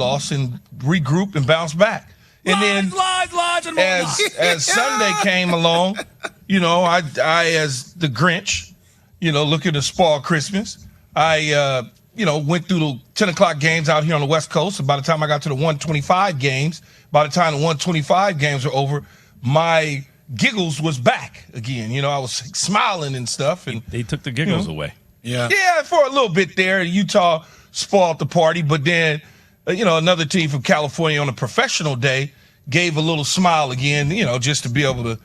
loss and regroup and bounce back. And lies, and as Sunday came along, I as the Grinch, looking to spoil Christmas, I went through the 10 o'clock games out here on the West Coast. And by the time I got to the 125 games, by the time the 125 games were over, my giggles was back again. I was smiling and stuff. And they took the giggles away. Yeah, for a little bit there. Utah spoiled the party, but then, another team from California on a professional day gave a little smile again, just to be able to,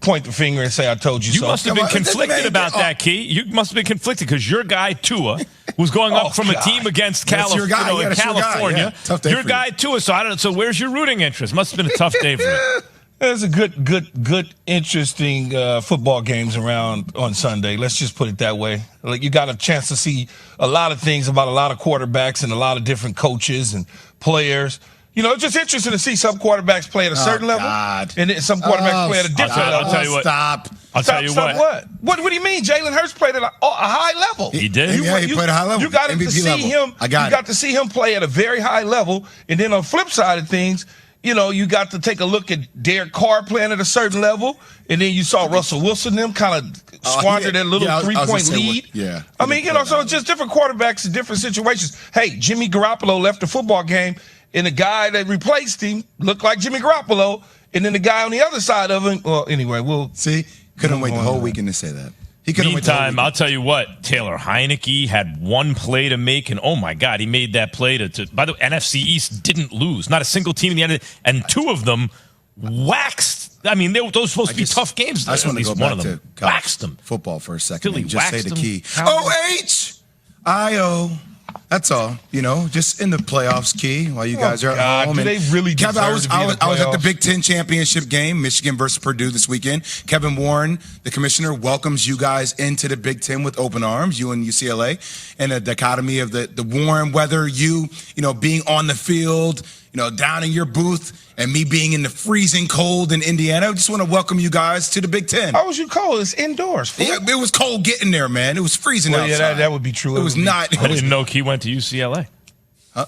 point the finger and say, I told you so. You must have been conflicted about that, Key. You must have been conflicted because your guy, Tua, was going up from a team against California. Your guy, Tua, so where's your rooting interest? Must have been a tough day for you. There's a good, interesting football games around on Sunday. Let's just put it that way. Like, you got a chance to see a lot of things about a lot of quarterbacks and a lot of different coaches and players. It's just interesting to see some quarterbacks play at a certain level, and then some quarterbacks play at a different level. I'll tell you what. I'll tell you what. What do you mean? Jalen Hurts played at a high level. He did. He played at a high level. You got to see him. You got to see him play at a very high level, and then on the flip side of things, you got to take a look at Derek Carr playing at a certain level, and then you saw Russell Wilson them kind of squander that little 3-point lead. I mean, so it's just different quarterbacks in different situations. Hey, Jimmy Garoppolo left the football game, and the guy that replaced him looked like Jimmy Garoppolo, and then the guy on the other side of him. Well, anyway, we'll see. Couldn't wait the whole weekend to say that. Meantime, I'll tell you what, Taylor Heineke had one play to make, and oh my God, he made that play to by the way, NFC East didn't lose. Not a single team in the end, and two of them waxed. I mean, those were supposed to be tough games. I just want to go back to waxed them. Football for a second Philly and just say the key. O-H-I-O. That's all, just in the playoffs, Key, while you guys are at home. Do they really deserve Kevin, I was at the Big Ten championship game, Michigan versus Purdue this weekend. Kevin Warren, the commissioner, welcomes you guys into the Big Ten with open arms, you and UCLA, and a dichotomy of the warm weather, being on the field, down in your booth, and me being in the freezing cold in Indiana. I just want to welcome you guys to the Big Ten. How was you cold? It's indoors. Yeah, it was cold getting there, man. It was freezing outside. Yeah, that would be true. It was not. I didn't know Key went to UCLA. Huh?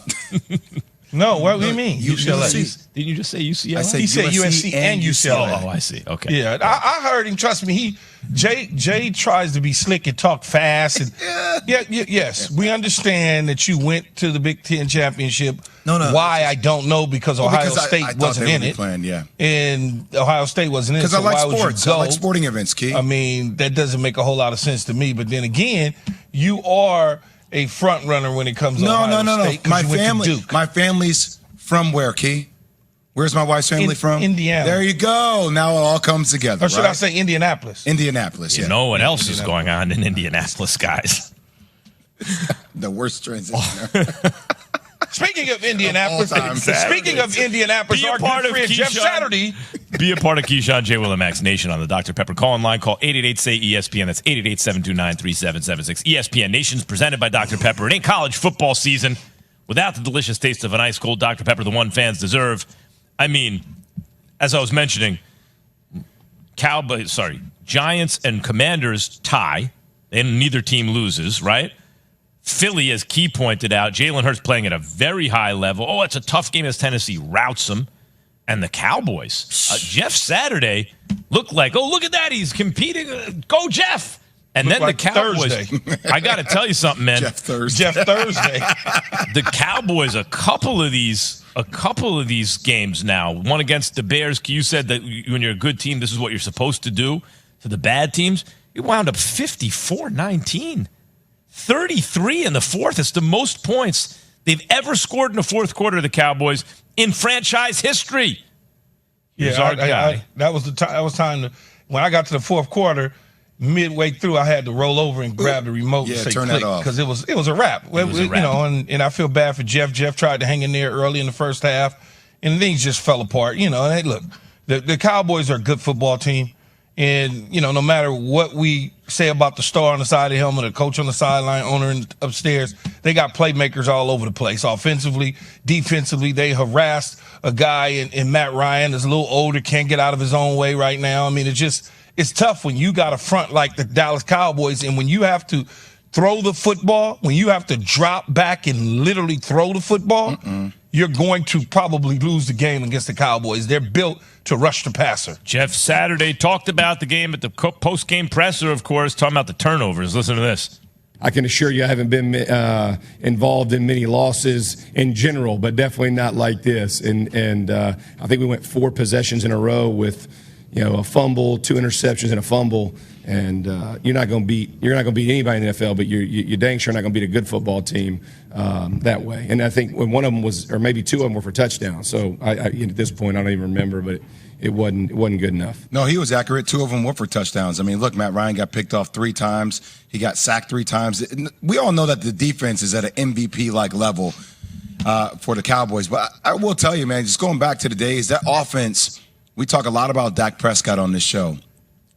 No, what do you mean? UCLA. Didn't you just say UCLA? He said USC and UCLA. Oh, I see. Okay. Yeah, I heard him. Trust me, Jay tries to be slick and talk fast. And yes, we understand that you went to the Big Ten championship. No. Why, I don't know, because Ohio State wasn't in it. Planned, and Ohio State wasn't in it. Because I like sports. I like sporting events, Key. I mean, that doesn't make a whole lot of sense to me. But then again, you are a front runner when it comes to Ohio State. No. My family's from where, Key? Where's my wife's family from? Indiana. There you go. Now it all comes together. Or should I say Indianapolis? Indianapolis, yeah. You know what else is going on in Indianapolis, guys? The worst transition. Speaking of Indianapolis, our good friend Jeff Saturday. Be a part of Keyshawn, J. Will, and Max Nation on the Dr. Pepper call-in line. Call 888-SAY-ESPN. That's 888-729-3776. ESPN Nation's presented by Dr. Pepper. It ain't college football season without the delicious taste of an ice-cold Dr. Pepper, the one fans deserve. I mean, as I was mentioning, Giants and Commanders tie, and neither team loses, right? Philly, as Key pointed out, Jalen Hurts playing at a very high level. Oh, it's a tough game as Tennessee routs them. And the Cowboys, Jeff Saturday looked like, oh, look at that. He's competing. Go, Jeff. And then like the Cowboys. I got to tell you something, man. Jeff Thursday. The Cowboys, a couple of these games now. One against the Bears. You said that when you're a good team, this is what you're supposed to do. To the bad teams, you wound up 54-19. 33 in the fourth. It's the most points they've ever scored in the fourth quarter of the Cowboys in franchise history. Here's our guy. That was time to, when I got to the fourth quarter, midway through, I had to roll over and grab the remote and say turn click, that off. because it was a wrap. And I feel bad for Jeff. Jeff tried to hang in there early in the first half, and things just fell apart. And hey, look, the Cowboys are a good football team. And, no matter what we say about the star on the side of the helmet, the coach on the sideline, owner upstairs, they got playmakers all over the place. Offensively, defensively, they harassed a guy in Matt Ryan that's a little older, can't get out of his own way right now. I mean, it's tough when you got a front like the Dallas Cowboys, and when you have to throw the football, when you have to drop back and literally throw the football, you're going to probably lose the game against the Cowboys. They're built to rush the passer. Jeff Saturday talked about the game at the post-game presser, of course, talking about the turnovers. Listen to this. I can assure you I haven't been involved in many losses in general, but definitely not like this. And I think we went 4 possessions in a row with, a fumble, 2 interceptions, and a fumble. And you're not going to beat anybody in the NFL, but you're dang sure not going to beat a good football team that way. And I think when one of them was, or maybe 2 of them were for touchdowns. So at this point, I don't even remember, but it wasn't good enough. No, he was accurate. 2 of them were for touchdowns. I mean, look, Matt Ryan got picked off 3 times. He got sacked 3 times. We all know that the defense is at an MVP-like level for the Cowboys. But I will tell you, man, just going back to the days, that offense, we talk a lot about Dak Prescott on this show.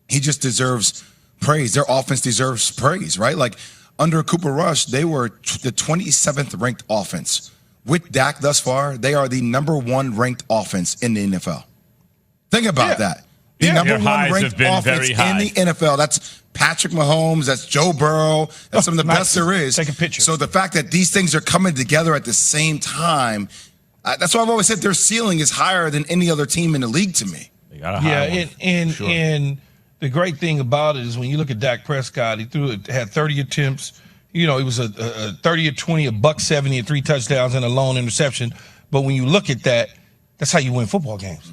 He just deserves praise. Their offense deserves praise, right? Like under Cooper Rush, they were the 27th ranked offense. With Dak thus far, they are the number 1 ranked offense in the NFL. Think about that. The number 1 ranked offense in the NFL. That's Patrick Mahomes. That's Joe Burrow. That's some of the best there is. Take a picture. So the fact that these things are coming together at the same time, that's why I've always said their ceiling is higher than any other team in the league to me. They got a high one. And the great thing about it is when you look at Dak Prescott, he had 30 attempts. He was a 30 or 20, a $170, and 3 touchdowns and a lone interception. But when you look at that, that's how you win football games.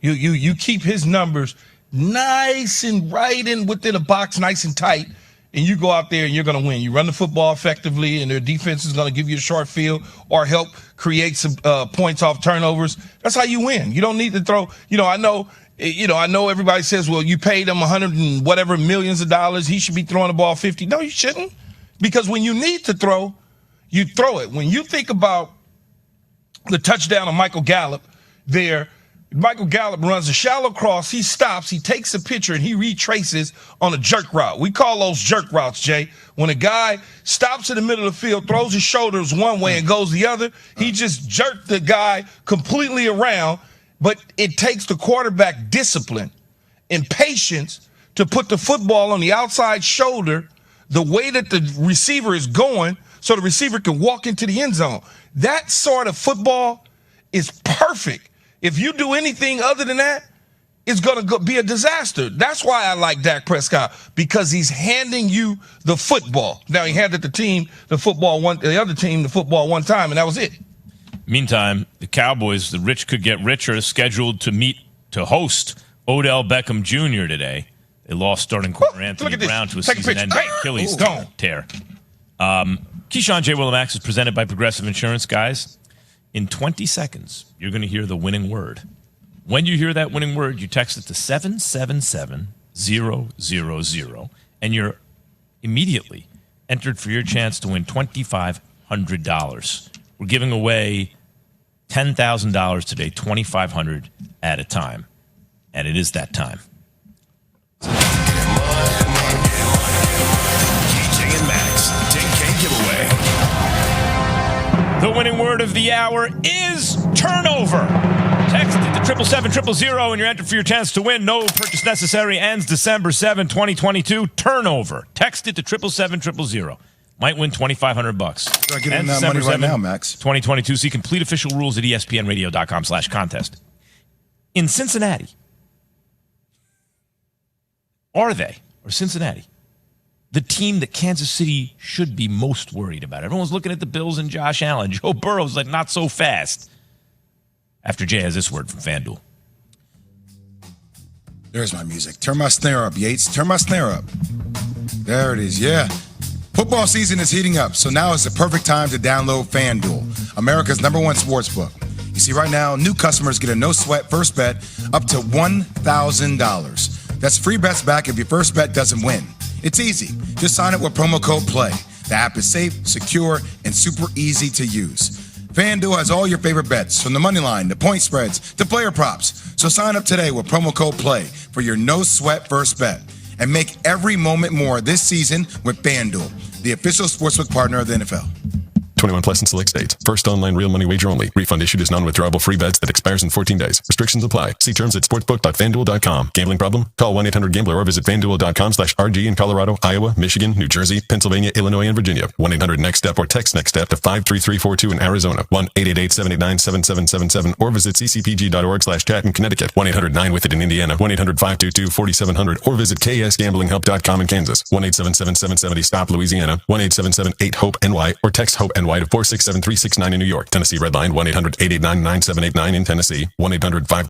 You keep his numbers nice and right in within a box, nice and tight, and you go out there and you're going to win. You run the football effectively, and their defense is going to give you a short field or help create some points off turnovers. That's how you win. You don't need to throw. I know everybody says, well, you paid him 100 and whatever millions of dollars. He should be throwing the ball 50. No, you shouldn't. Because when you need to throw, you throw it. When you think about the touchdown of Michael Gallup there, Michael Gallup runs a shallow cross. He stops. He takes a picture, and he retraces on a jerk route. We call those jerk routes, Jay. When a guy stops in the middle of the field, throws his shoulders one way and goes the other, he just jerked the guy completely around. But it takes the quarterback discipline and patience to put the football on the outside shoulder the way that the receiver is going so the receiver can walk into the end zone. That sort of football is perfect. If you do anything other than that, it's going to be a disaster. That's why I like Dak Prescott, because he's handing you the football. Now, he handed the other team the football one time, and that was it. Meantime, the Cowboys, the rich could get richer, scheduled to host Odell Beckham Jr. today. They lost starting corner Anthony Brown to a season-ending Achilles tear. Keyshawn J. Willimax is presented by Progressive Insurance, guys. In 20 seconds, you're going to hear the winning word. When you hear that winning word, you text it to 777-000, and you're immediately entered for your chance to win $2,500. We're giving away $10,000 today, $2,500 at a time. And it is that time. KJ and Max, 10K giveaway. The winning word of the hour is turnover. Text it to 777-000 and you're entered for your chance to win. No purchase necessary. Ends December 7, 2022. Turnover. Text it to 777-000. Might win $2,500. Start getting that money right now, Max. 2022. See complete official rules at ESPNradio.com/contest. In Cincinnati, are they, or Cincinnati, the team that Kansas City should be most worried about? Everyone's looking at the Bills and Josh Allen. Joe Burrow's like, not so fast. After Jay has this word from FanDuel. There's my music. Turn my snare up, Yates. Turn my snare up. There it is, yeah. Football season is heating up, so now is the perfect time to download FanDuel, America's #1 sportsbook. You see, right now, new customers get a no-sweat first bet up to $1,000. That's free bets back if your first bet doesn't win. It's easy. Just sign up with promo code PLAY. The app is safe, secure, and super easy to use. FanDuel has all your favorite bets, from the money line to point spreads to player props. So sign up today with promo code PLAY for your no-sweat first bet. And make every moment more this season with FanDuel, the official sportsbook partner of the NFL. 21 plus in select states. First online real money wager only. Refund issued as non-withdrawable free bets that expires in 14 days. Restrictions apply. See terms at sportsbook.fanduel.com. Gambling problem? Call 1-800-GAMBLER or visit fanduel.com/RG in Colorado, Iowa, Michigan, New Jersey, Pennsylvania, Illinois, and Virginia. 1-800-NEXT-STEP or text NEXT STEP to 53342 in Arizona. 1-888-789-7777 or visit ccpg.org/chat in Connecticut. 1-800-9-WITH-IT in Indiana. 1-800-522-4700 or visit ksgamblinghelp.com in Kansas. 1-877-770-STOP Louisiana. 1-877-8-HOPE-NY or text HOPE-NY to 467-369 in New York. Tennessee Redline 1-800-889-9789 in Tennessee. 1-800-5